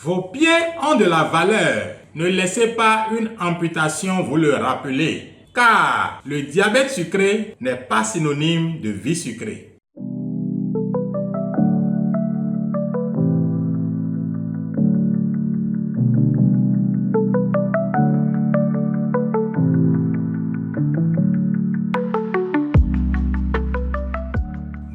Vos pieds ont de la valeur. Ne laissez pas une amputation vous le rappeler, car le diabète sucré n'est pas synonyme de vie sucrée.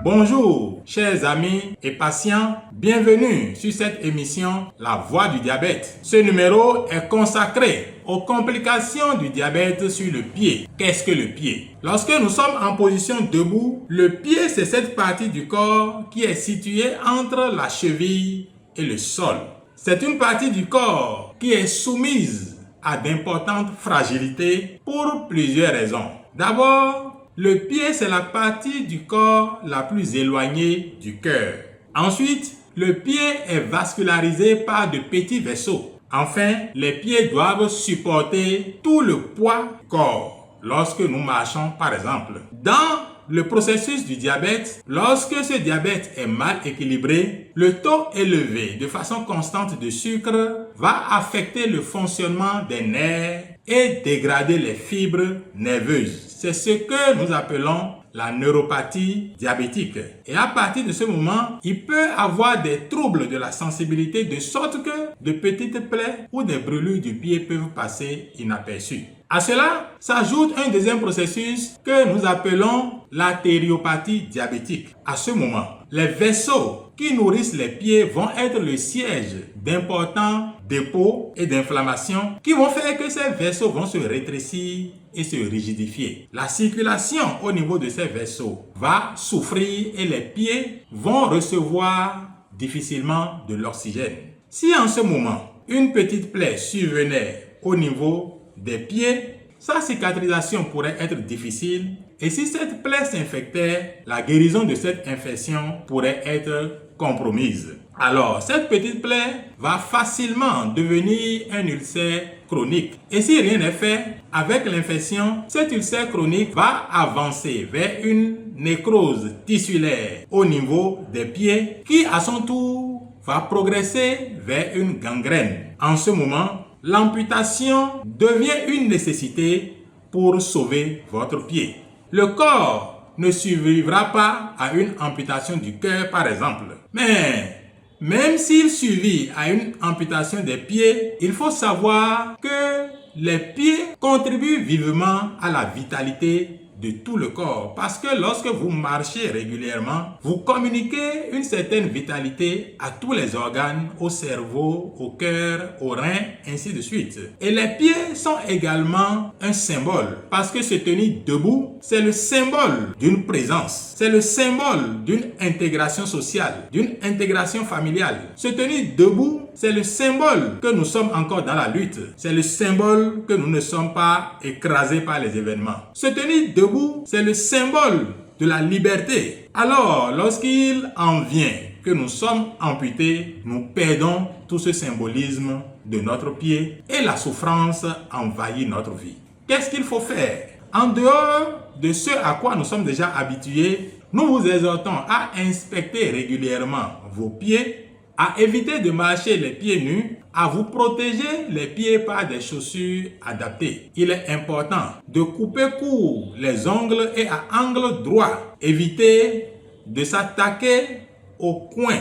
Bonjour, chers amis et patients, bienvenue sur cette émission La Voix du diabète. Ce numéro est consacré aux complications du diabète sur le pied. Qu'est-ce que le pied? Lorsque nous sommes en position debout, le pied c'est cette partie du corps qui est située entre la cheville et le sol. C'est une partie du corps qui est soumise à d'importantes fragilités pour plusieurs raisons. D'abord, le pied, c'est la partie du corps la plus éloignée du cœur. Ensuite, le pied est vascularisé par de petits vaisseaux. Enfin, les pieds doivent supporter tout le poids du corps lorsque nous marchons, par exemple. Dans le processus du diabète, lorsque ce diabète est mal équilibré, le taux élevé de façon constante de sucre va affecter le fonctionnement des nerfs et dégrader les fibres nerveuses. C'est ce que nous appelons la neuropathie diabétique. Et à partir de ce moment, il peut avoir des troubles de la sensibilité de sorte que de petites plaies ou des brûlures du pied peuvent passer inaperçues. À cela s'ajoute un deuxième processus que nous appelons l'artériopathie diabétique. À ce moment, les vaisseaux qui nourrissent les pieds vont être le siège d'importants dépôts et d'inflammations qui vont faire que ces vaisseaux vont se rétrécir et se rigidifier. La circulation au niveau de ces vaisseaux va souffrir et les pieds vont recevoir difficilement de l'oxygène. Si en ce moment, une petite plaie survenait au niveau des pieds, sa cicatrisation pourrait être difficile et si cette plaie s'infectait, la guérison de cette infection pourrait être compromise. Alors, cette petite plaie va facilement devenir un ulcère chronique. Et si rien n'est fait, avec l'infection, cet ulcère chronique va avancer vers une nécrose tissulaire au niveau des pieds qui, à son tour, va progresser vers une gangrène. En ce moment, l'amputation devient une nécessité pour sauver votre pied. Le corps ne survivra pas à une amputation du cœur, par exemple. Mais même s'il survit à une amputation des pieds, il faut savoir que les pieds contribuent vivement à la vitalité de tout le corps. Parce que lorsque vous marchez régulièrement, vous communiquez une certaine vitalité à tous les organes, au cerveau, au cœur, aux reins, ainsi de suite. Et les pieds sont également un symbole. Parce que se tenir debout, c'est le symbole d'une présence. C'est le symbole d'une intégration sociale, d'une intégration familiale. Se tenir debout, c'est le symbole que nous sommes encore dans la lutte. C'est le symbole que nous ne sommes pas écrasés par les événements. Se tenir debout, c'est le symbole de la liberté. Alors, lorsqu'il en vient que nous sommes amputés, nous perdons tout ce symbolisme de notre pied et la souffrance envahit notre vie. Qu'est-ce qu'il faut faire? En dehors de ce à quoi nous sommes déjà habitués, nous vous exhortons à inspecter régulièrement vos pieds, à éviter de marcher les pieds nus, à vous protéger les pieds par des chaussures adaptées. Il est important de couper court les ongles et à angle droit. Évitez de s'attaquer au coin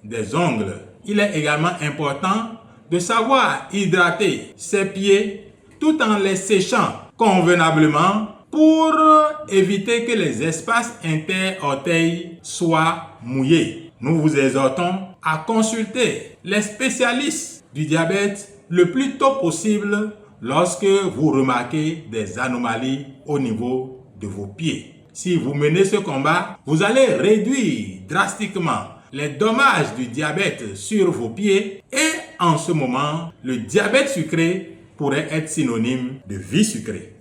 des ongles. Il est également important de savoir hydrater ses pieds tout en les séchant convenablement pour éviter que les espaces inter-orteils soient mouillés. Nous vous exhortons à consulter les spécialistes du diabète le plus tôt possible lorsque vous remarquez des anomalies au niveau de vos pieds. Si vous menez ce combat, vous allez réduire drastiquement les dommages du diabète sur vos pieds et en ce moment, le diabète sucré pourrait être synonyme de vie sucrée.